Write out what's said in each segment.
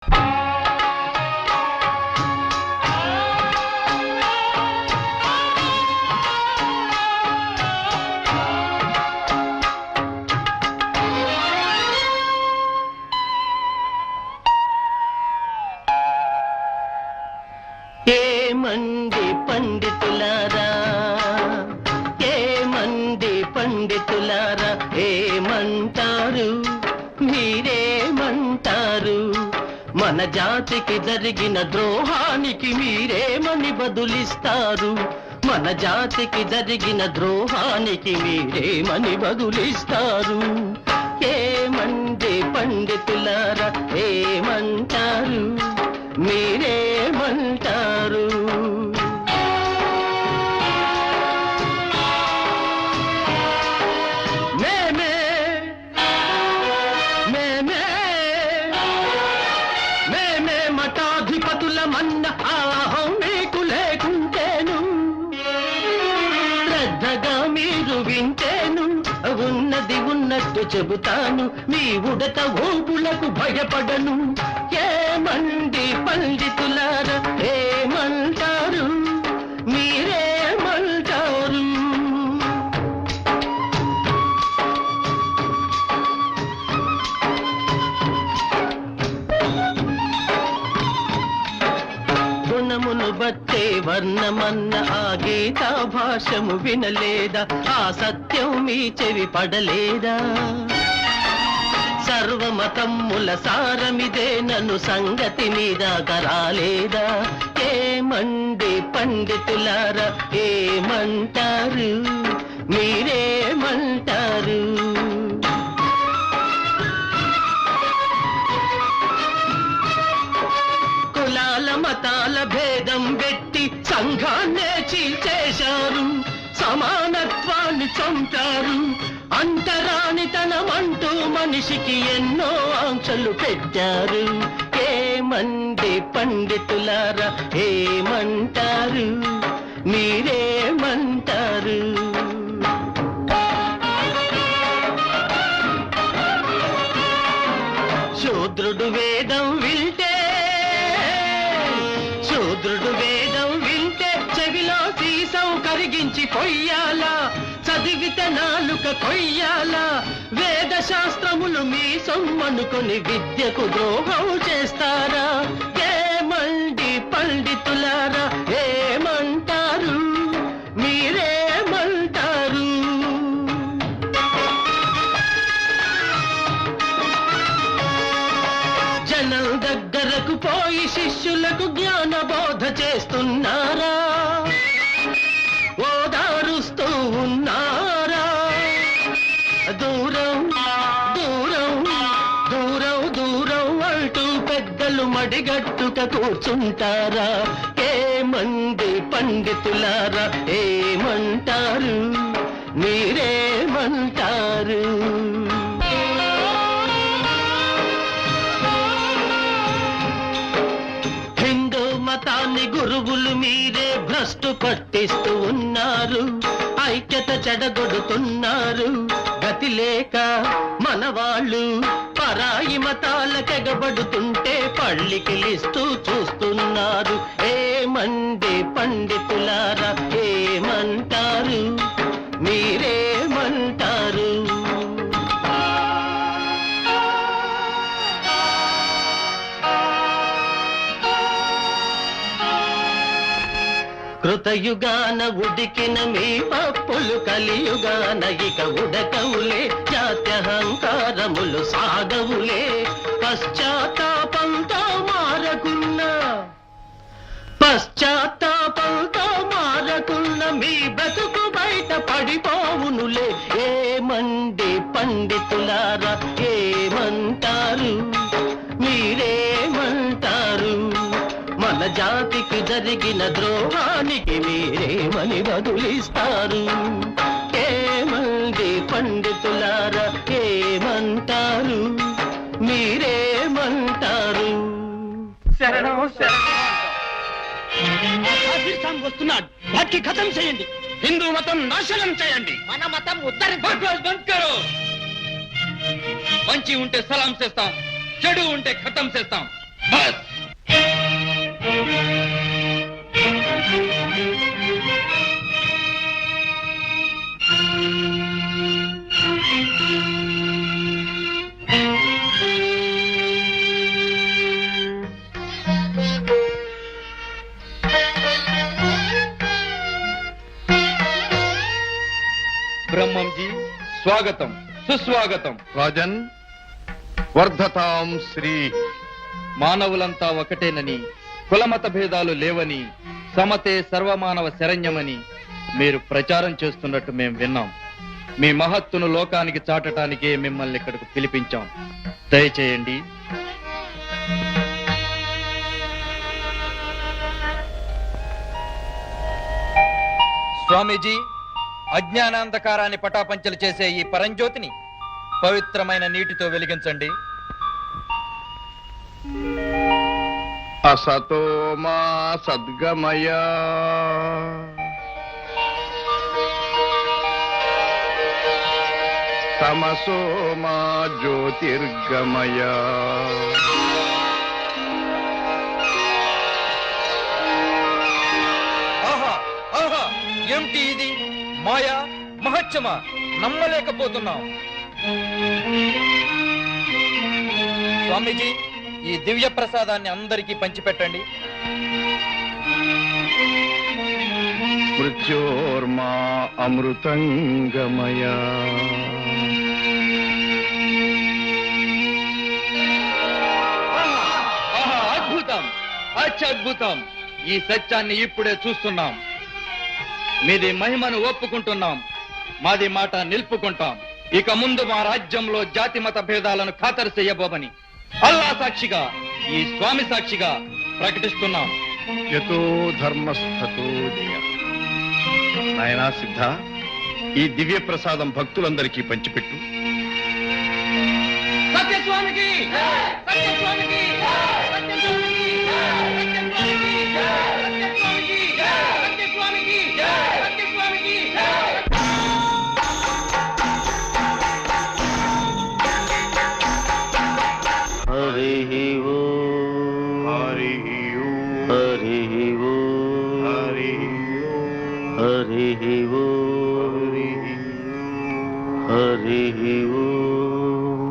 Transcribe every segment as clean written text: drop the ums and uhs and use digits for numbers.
ఏమండి పండితులారా, ఏమండి పండితులారా, ఏమంటారు మీరేమంటారు? మన జాతికి జరిగిన ద్రోహానికి మీరేమని బదులిస్తారు? మన జాతికి జరిగిన ద్రోహానికి మీరేమని బదులిస్తారు? ఏమండి పండితులారా, ఏమంటారు మీరేమంటారు? మేమే మేమే మేమే మఠాధిపతులమన్న ఆహం మీకు లేకుంటేను, శ్రద్ధగా మీరు వింటేను ఉన్నది ఉన్నట్టు చెబుతాను, మీ ఉడత ఊపులకు భయపడను. ఏమండి పండితులారా, ఏమంటారు మీరేమంటారు? గుణమును బట్టే వర్ణమన్న ఆ గీతా భాషము వినలేదా? ఆ సత్యం మీ చెవి పడలేదా? సర్వమతమ్ముల సారమిదే నన్ను సంగతి మీద కరాలేదా? ఏమండి పండితులారా, ఏమంటారు మీరేమంటారు? కులాల మతాల భేదం పెట్టి సంఘాన్నే చీల్చేశారు, సమానత్వాన్ని చంపారు, అంటరానితనమంటూ మనిషికి ఎన్నో ఆంక్షలు పెట్టారు. ఏమండి పండితులారా, ఏమంటారు మీరేమంటారు? శూద్రుడు వేదం వింటే, శూద్రుడు వేదం వింటే చెవిలో సీసం కరిగించి పొయ్యాలా, చదివిత నాలుక కొయ్యాలా? వేద శాస్త్రములు మీ సొమ్మనుకొని విద్యకు ద్రోహం చేస్తారా? ఏమండి పండితులారా, ఏమంటారు మీరేమంటారు? జనం దగ్గరకు పోయి శిష్యులకు జ్ఞాన బోధ చేస్తున్నారా? ఓదారుస్తూ ఉన్నారా? దూరం దూరం దూరం దూరం అంటూ పెద్దలు మడిగట్టుక కూర్చుంటారా? ఏమండి పండితులారా, ఏమంటారు మీరేమంటారు? హిందూ మతాన్ని గురువులు మీరే భ్రష్టు పట్టిస్తూ ఉన్నారు, ఐక్యత చెడగొడుతున్నారు. గతి లేక మనవాళ్ళు పరాయి మతాలకెగబడుతుంటే పళ్ళికిలిస్తూ చూస్తున్నారు. ఏమండి పండితులారా, ఏమంటారు మీరేమంటారు? కృతయుగాన ఉడికిన మీ పప్పులు కలియుగాన ఇక ఉడకవులే, జాత్యహంకారములు సాగవులే. పశ్చాత్తాపంతో మారకున్నా, పశ్చాత్తాపంతో మారకున్న మీ బతుకు బయట పడిపోవునులే. ఏమండి పండితులారా, ఏమంటారు మీరేమంటారు? మన జాతికి జరిగిన ద్రోహానికి మీరేమని బదులిస్తారు? ఏమండి పండితులారా, ఏమంటారు మీరేమంటారు? శరణం శరణం వస్తున్నాడు, వాటికి ఖతం చేయండి. హిందూ మతం నాశనం చేయండి, మన మతం మంచి ఉంటే సలాం చేస్తాం, చెడు ఉంటే ఖతం చేస్తాం. బస్. బ్రహ్మంజీ స్వాగతం, సుస్వాగతం. రాజన్, వర్ధతాం శ్రీ. మానవులంతా ఒకటేనని, కులమత భేదాలు లేవని, సమతే సర్వమానవ శరణ్యమని మీరు ప్రచారం చేస్తున్నట్టు మేము విన్నాం. మీ మహత్తును లోకానికి చాటటానికే మిమ్మల్ని ఇక్కడకు పిలిపించాం. దయచేయండి. స్వామీజీ, అజ్ఞానాంధకారాన్ని పటాపంచలు చేసే ఈ పరంజ్యోతిని పవిత్రమైన నీటితో వెలిగించండి. అసతో మా సద్గమయ, తమసో మా జ్యోతిర్గమయ. ఆహా ఆహా, ఏమిటి ఇది? మాయా, మహత్యమా? నమ్మలేకపోతున్నాం. స్వామీజీ, ఈ దివ్య ప్రసాదాన్ని అందరికీ పంచిపెట్టండి. మృత్యోర్మా అమృతంగమయ. ఆహా, అద్భుతం, అత్యద్భుతం. ఈ సత్యాన్ని ఇప్పుడే చూస్తున్నాం. మీది మహిమను ఒప్పుకుంటున్నాం, మాది మాట నిలుపుకుంటాం. ఇక ముందు మా రాజ్యంలో జాతి మత భేదాలను ఖాతరు చేయబోమని అల్లా సాక్షిగా, ఈ స్వామి సాక్షిగా ప్రకటిస్తున్నాం. యతో ధర్మస్థతో జయ. నాయనా సిద్ధ, ఈ దివ్య ప్రసాదం భక్తులందరికీ పంచిపెట్టు. సత్యస్వామికి సత్యస్వామికి సత్యస్వామికి సత్యస్వామికి సత్యస్వామికి సత్యస్వామికి సత్యస్వామికి. హరి ఓం హరి హరి ఓం హరి హరి ఓం హరి ఓం.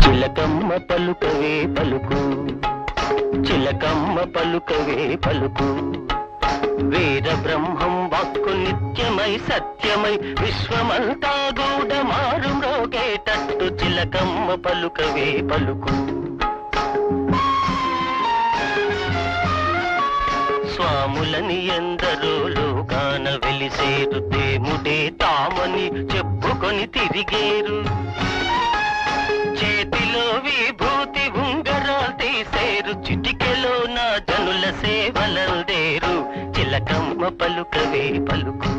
చిలకమ్మ పలుకవే పలుకు, చిలకమ్మ పలుకవే పలుకు. వేద బ్రహ్మం వాక్కు నిత్యమై సత్యమై విశ్వమంతా గూఢ మారు మ్రోగేటట్టు చిలకమ్మ పలుకవే పలుకు. స్వాములని ఎందరో లోకాన వెలిసేరు, దేముడే తామని చెప్పుకొని తిరిగేరు. చేతిలో విభూతి ఉంగరాలు తీసేరు, చిటికెలో నా జనుల సేవలందేరు. చిలకమ్మ పలుకవే పలుకు.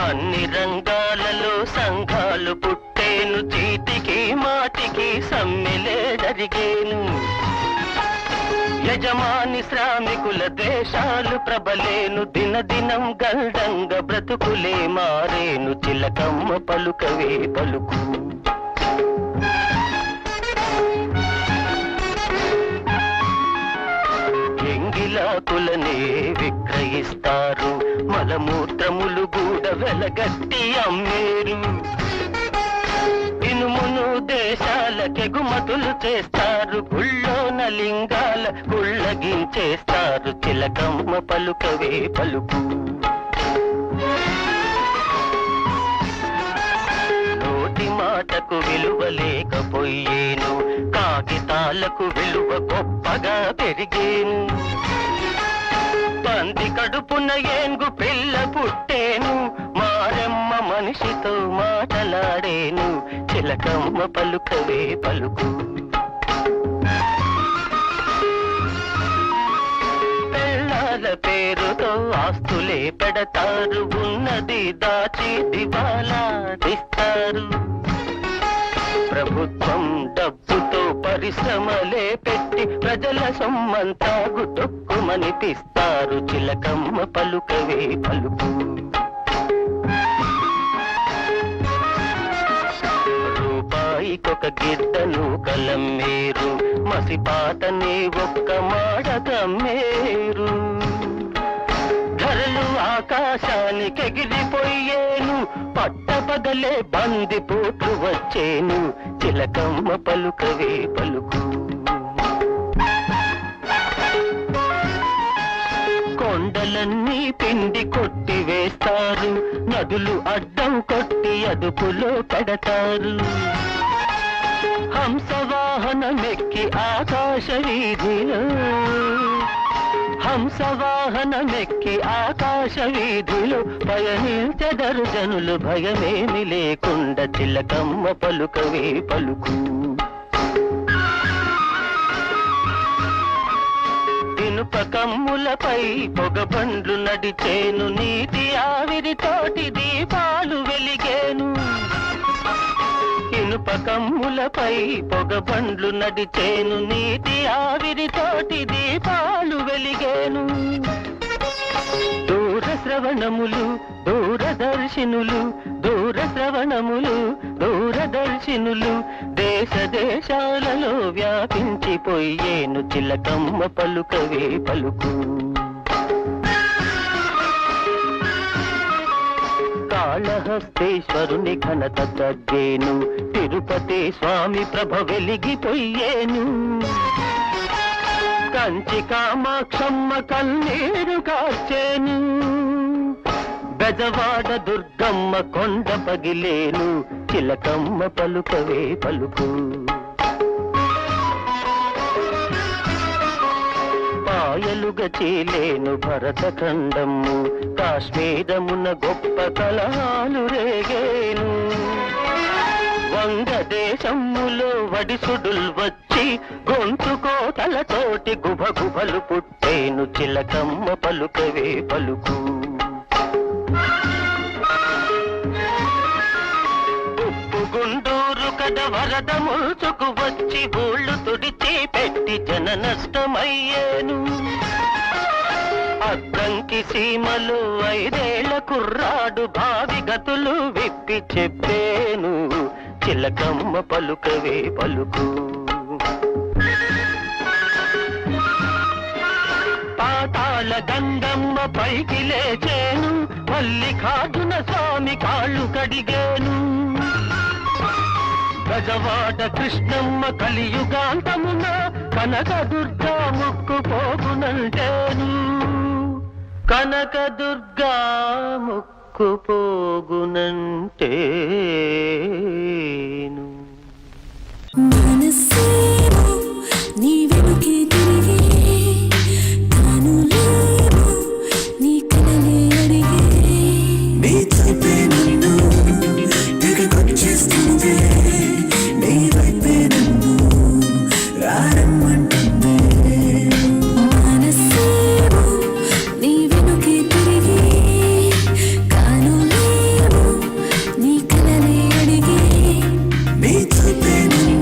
అన్ని రంగాలలో సంఘాలు పుట్టేను, చీటికి మాటికి సమ్మెలే జరిగేను. యజమాని శ్రామికుల ద్వేషాలు ప్రబలేను, దినదినం గల్డంగ బ్రతుకులే మారేను. చిలకమ్మ పలుకవే పలుకు. ఎంగిలాకులనే విక్రయిస్తారు, మలమూత్రములు కూడా వెలగట్టి అమ్మేరు. ఇనుమును దేశాలకెగుమతులు చేస్తారు, గుళ్ళోన లింగాల గుళ్ళగించేస్తారు. చిలకమ్మ పలుకవే పలుకు. నోటి మాటకు విలువ లేకపోయేను, కాగితాలకు విలువ గొప్పగా పెరిగేను. పంది కడుపున ఏనుగు పిల్ల పుట్టేను, మారెమ్మ మనిషితో మాటలాడేను. చిలకమ్మ పలుకవే పలుకు. పెళ్ళాల పేరుతో ఆస్తులే పెడతారు, ఉన్నది దాచి దివాలా తీస్తారు. ప్రభుత్వం డబ్బుతో పరిశ్రమలే పెట్టి ప్రజల సొమ్మంతా గుటొక్కుమనిపిస్తారు. చిలకమ్మ పలుకవే పలుకు. రాయికొక గిడ్డను కలమ్మేరు మసిపాతని ఒక్క మాడగమ్మేరు ధరలు ఆకాశానికి ఎగిరిపోయేను పట్టపగలే బంది పోట్లు వచ్చేను చిలకమ్మ పలుకవే పలుకు కొండలన్నీ పిండి కొట్టి వేస్తారు నదులు అడ్డం కొట్టి అదుపులో పెడతారు హంసవాహనమెక్కి ఆకాశ వీధిలో హంసవాహనమెక్కి ఆకాశ వీధిలో పయనించెదరు జనులు భయమేమి లేకుండా చిలకమ్మ పలుకవే పలుకు ఇనుప కమ్ములపై పొగబండ్లు నడిచేను నీటి ఆవిరితోటి దీపాలు వెలిగేను ఇనుప కమ్ములపై పొగబండ్లు నడిచేను నీటి ఆవిరితోటి దీపాలు వెలిగేను దూర శ్రవణములు దూరదర్శినులు దూర శ్రవణములు దూరదర్శినులు దేశ దేశాలలో వ్యాపించిపోయేను చిలకమ్మ పలుకవే పలుకు కాళహస్తేశ్వరుని ఘనత తగ్గేను తిరుపతి స్వామి ప్రభ వెలిగిపోయేను కంచి కామాక్షమ్మ కన్నీరు కార్చేను బెజవాడ దుర్గమ్మ కొండ పగిలేను చిలకమ్మ పలుకవే పలుకు పాయలుగా చీలేను భరతఖండము కాశ్మీరమున గొప్ప కలహాలు రేగేను వంగదేశములో వడిసుడుల్ వచ్చి గొంతు కోతలతోటి గుభగుభలు పుట్టేను చిలకమ్మ పలుకవే పలుకు ఉప్పు గుండూరు కడ వరద ముల్చుకు వచ్చి ఊళ్ళు తుడిచి పెట్టి జన నష్టమయ్యేను అద్దంకి సీమలు 5 ఏళ్ల కుర్రాడు భావి గతులు విప్పి చెప్పేను చిలకమ్మ పలుకవే పలుకు పాతాళ గంగమ్మ పైకి లేచేను మల్లికార్జున స్వామి కాళ్ళు కడిగేను గజవాడ కృష్ణమ్మ కలియుగాంతమున కనకదుర్గా ముక్కు పోగునంటేను కనకదుర్గా ముక్కు పోగునంటే